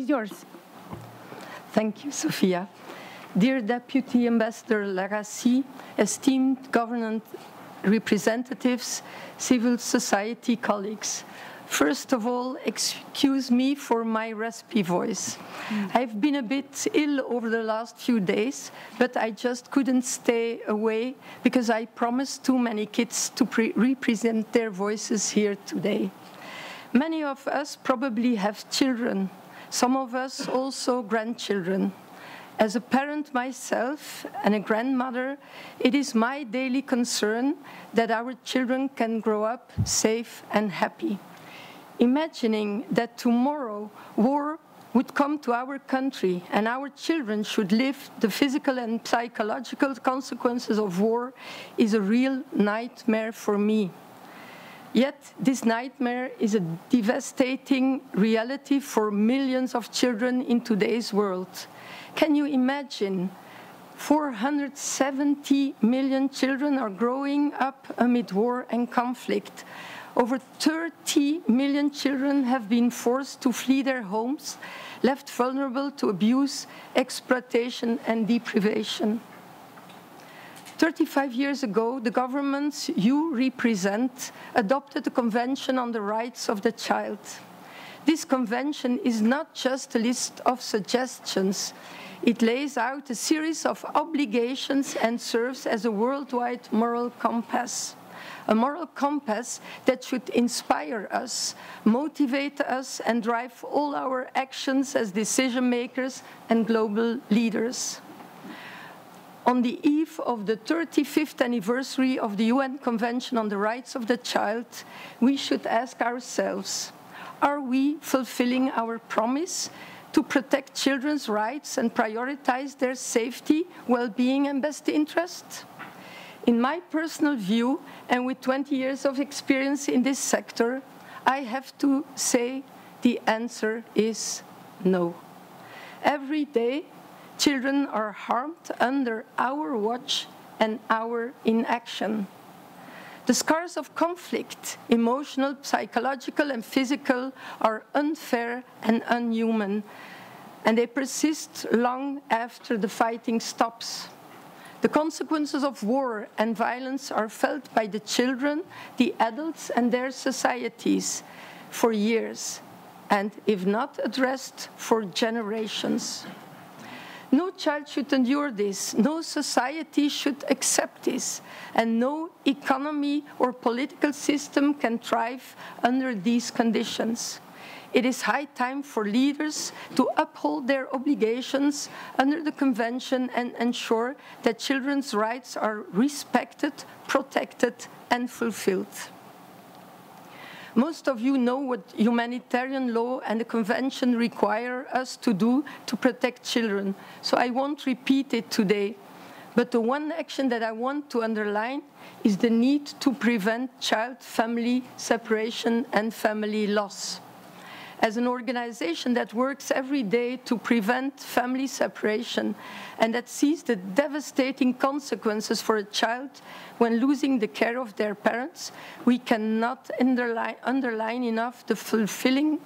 is yours. Thank you, Sophia. Dear Deputy Ambassador Larassi, esteemed government representatives, civil society colleagues, first of all, excuse me for my raspy voice. I've been a bit ill over the last few days, but I just couldn't stay away because I promised too many kids to represent their voices here today. Many of us probably have children, some of us also grandchildren. As a parent myself and a grandmother, it is my daily concern that our children can grow up safe and happy. Imagining that tomorrow war would come to our country and our children should live the physical and psychological consequences of war is a real nightmare for me. Yet this nightmare is a devastating reality for millions of children in today's world. Can you imagine 470 million children are growing up amid war and conflict. Over 30 million children have been forced to flee their homes, left vulnerable to abuse, exploitation, and deprivation. 35 years ago, the governments you represent adopted the Convention on the Rights of the Child. This convention is not just a list of suggestions. It lays out a series of obligations and serves as a worldwide moral compass. A moral compass that should inspire us, motivate us, and drive all our actions as decision makers and global leaders. On the eve of the 35th anniversary of the UN Convention on the Rights of the Child, we should ask ourselves, are we fulfilling our promise to protect children's rights and prioritize their safety, well-being, and best interest? In my personal view, and with 20 years of experience in this sector, I have to say the answer is no. Every day, children are harmed under our watch and our inaction. The scars of conflict, emotional, psychological, and physical, are unfair and inhuman, and they persist long after the fighting stops. The consequences of war and violence are felt by the children, the adults, and their societies for years, and if not addressed, for generations. No child should endure this, no society should accept this, and no economy or political system can thrive under these conditions. It is high time for leaders to uphold their obligations under the Convention and ensure that children's rights are respected, protected, and fulfilled. Most of you know what humanitarian law and the Convention require us to do to protect children, so I won't repeat it today. But the one action that I want to underline is the need to prevent child-family separation and family loss. As an organization that works every day to prevent family separation and that sees the devastating consequences for a child when losing the care of their parents, we cannot underline enough the fulfilling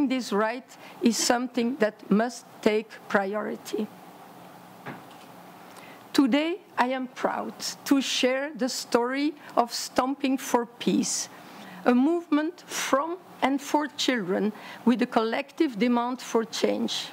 this right is something that must take priority. Today, I am proud to share the story of Stomping for Peace, a movement from and for children with a collective demand for change.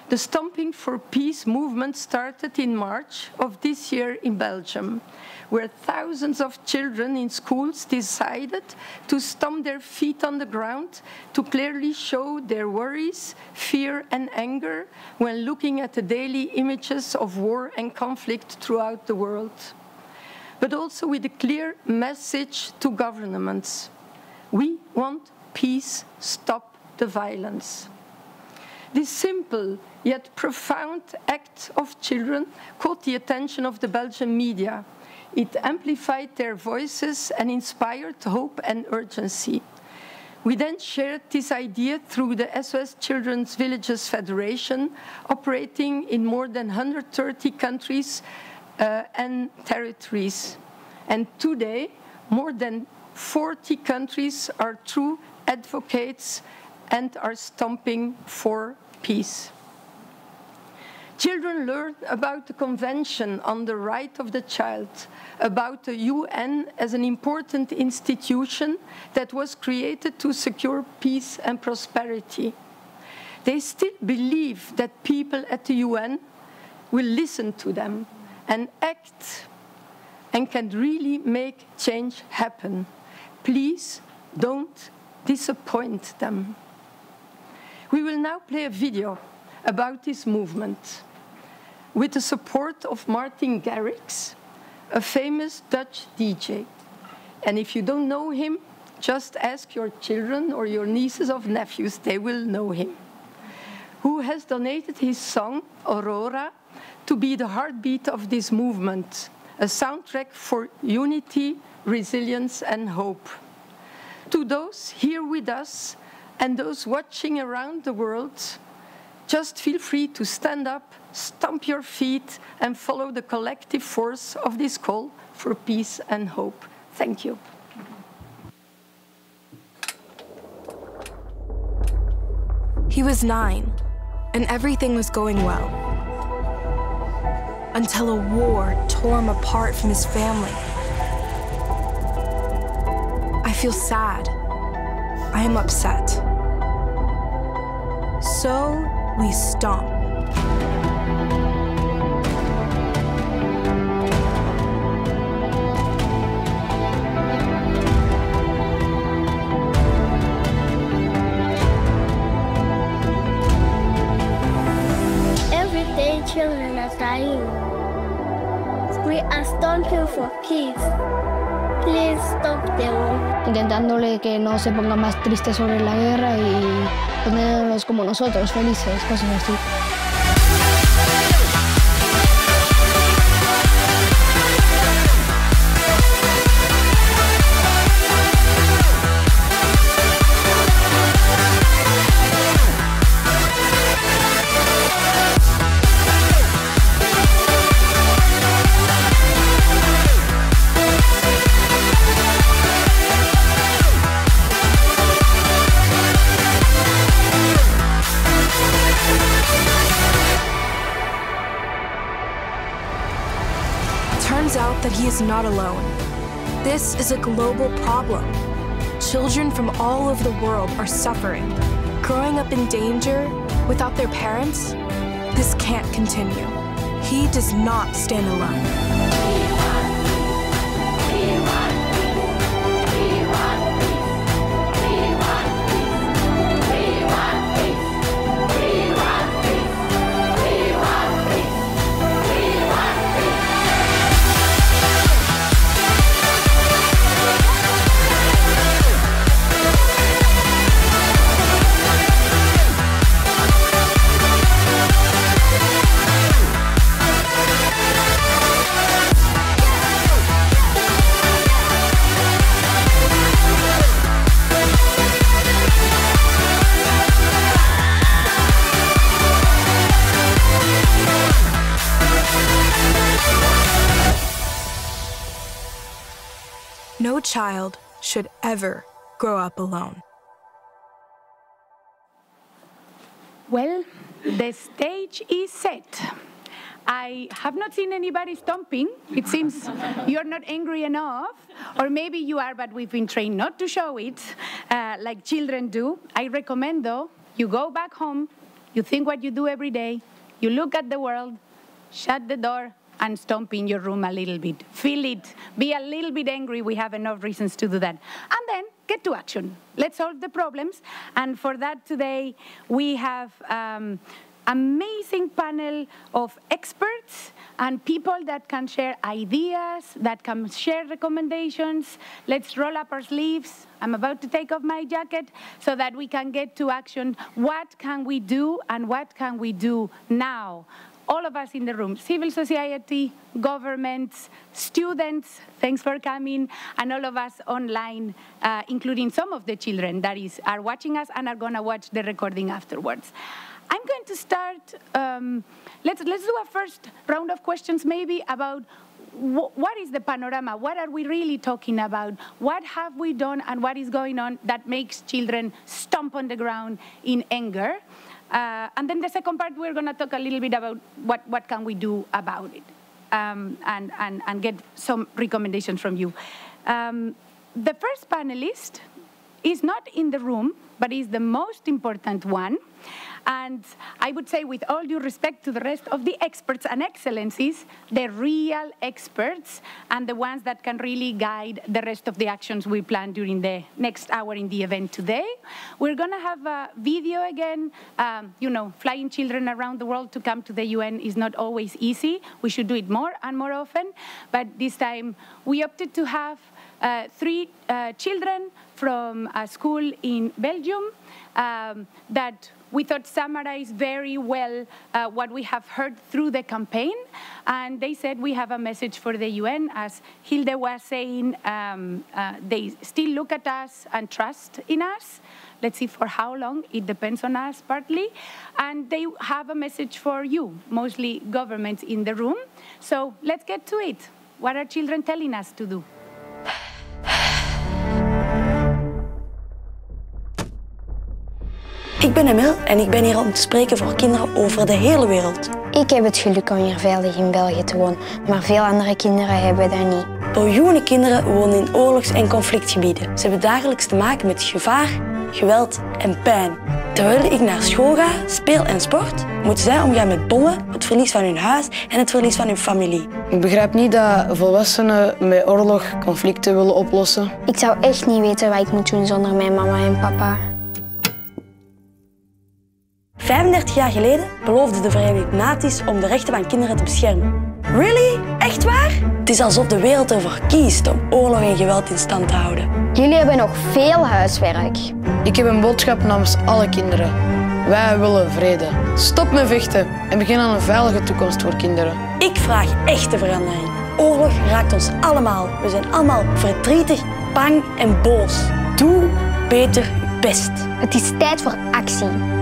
The Stomping for Peace movement started in March of this year in Belgium, where thousands of children in schools decided to stomp their feet on the ground to clearly show their worries, fear, and anger when looking at the daily images of war and conflict throughout the world. But also with a clear message to governments. We want peace, stop the violence. This simple yet profound act of children caught the attention of the Belgian media. It amplified their voices and inspired hope and urgency. We then shared this idea through the SOS Children's Villages Federation, operating in more than 130 countries and territories. And today, more than 40 countries are true advocates and are stomping for peace. Children learn about the Convention on the Right of the Child, about the UN as an important institution that was created to secure peace and prosperity. They still believe that people at the UN will listen to them and act and can really make change happen. Please don't disappoint them. We will now play a video about this movement with the support of Martin Garrix, a famous Dutch DJ. And if you don't know him, just ask your children or your nieces or nephews, they will know him, who has donated his song, Aurora, to be the heartbeat of this movement, a soundtrack for unity, resilience, and hope. To those here with us and those watching around the world, just feel free to stand up, stomp your feet, and follow the collective force of this call for peace and hope. Thank you. He was 9, and everything was going well. Until a war tore him apart from his family. I feel sad. I am upset. So we stomp. Every day children are dying. We are stomping for peace. Please stop the war. Intentándole que no se ponga más triste sobre la guerra y ponerlos como nosotros, felices, cosas así. Turns out that he is not alone. This is a global problem. Children from all over the world are suffering. Growing up in danger without their parents, this can't continue. He does not stand alone. No child should ever grow up alone. Well, the stage is set. I have not seen anybody stomping. It seems you're not angry enough, or maybe you are, but we've been trained not to show it like children do. I recommend, though, you go back home, you think what you do every day, you look at the world, shut the door, and stomp in your room a little bit. Feel it. Be a little bit angry. We have enough reasons to do that. And then get to action. Let's solve the problems. And for that today, we have amazing panel of experts and people that can share ideas, that can share recommendations. Let's roll up our sleeves. I'm about to take off my jacket so that we can get to action. What can we do and what can we do now? All of us in the room, civil society, governments, students, thanks for coming, and all of us online, including some of the children that are watching us and are going to watch the recording afterwards. I'm going to start, let's do a first round of questions maybe about what is the panorama? What are we really talking about? What have we done and what is going on that makes children stomp on the ground in anger? And then the second part, we're going to talk a little bit about what can we do about it, and get some recommendations from you. The first panelist is not in the room, but is the most important one. And I would say, with all due respect to the rest of the experts and excellencies, the real experts and the ones that can really guide the rest of the actions we plan during the next hour in the event today. We're going to have a video again. You know, flying children around the world to come to the UN is not always easy. We should do it more and more often. But this time, we opted to have 3 children from a school in Belgium that we thought summarized very well what we have heard through the campaign. And they said we have a message for the UN. As Hilde was saying, they still look at us and trust in us. Let's see for how long. It depends on us partly. And they have a message for you, mostly governments in the room. So let's get to it. What are children telling us to do? Ik ben Emil en ik ben hier om te spreken voor kinderen over de hele wereld. Ik heb het geluk om hier veilig in België te wonen, maar veel andere kinderen hebben dat niet. Miljoenen kinderen wonen in oorlogs- en conflictgebieden. Ze hebben dagelijks te maken met gevaar, geweld en pijn. Terwijl ik naar school ga, speel en sport, moeten zij omgaan met bommen, het verlies van hun huis en het verlies van hun familie. Ik begrijp niet dat volwassenen met oorlog conflicten willen oplossen. Ik zou echt niet weten wat ik moet doen zonder mijn mama en papa. 35 jaar geleden beloofden de Verenigde Naties om de rechten van kinderen te beschermen. Really? Echt waar? Het is alsof de wereld ervoor kiest om oorlog en geweld in stand te houden. Jullie hebben nog veel huiswerk. Ik heb een boodschap namens alle kinderen. Wij willen vrede. Stop met vechten en begin aan een veilige toekomst voor kinderen. Ik vraag echte verandering. Oorlog raakt ons allemaal. We zijn allemaal verdrietig, bang en boos. Doe beter je best. Het is tijd voor actie.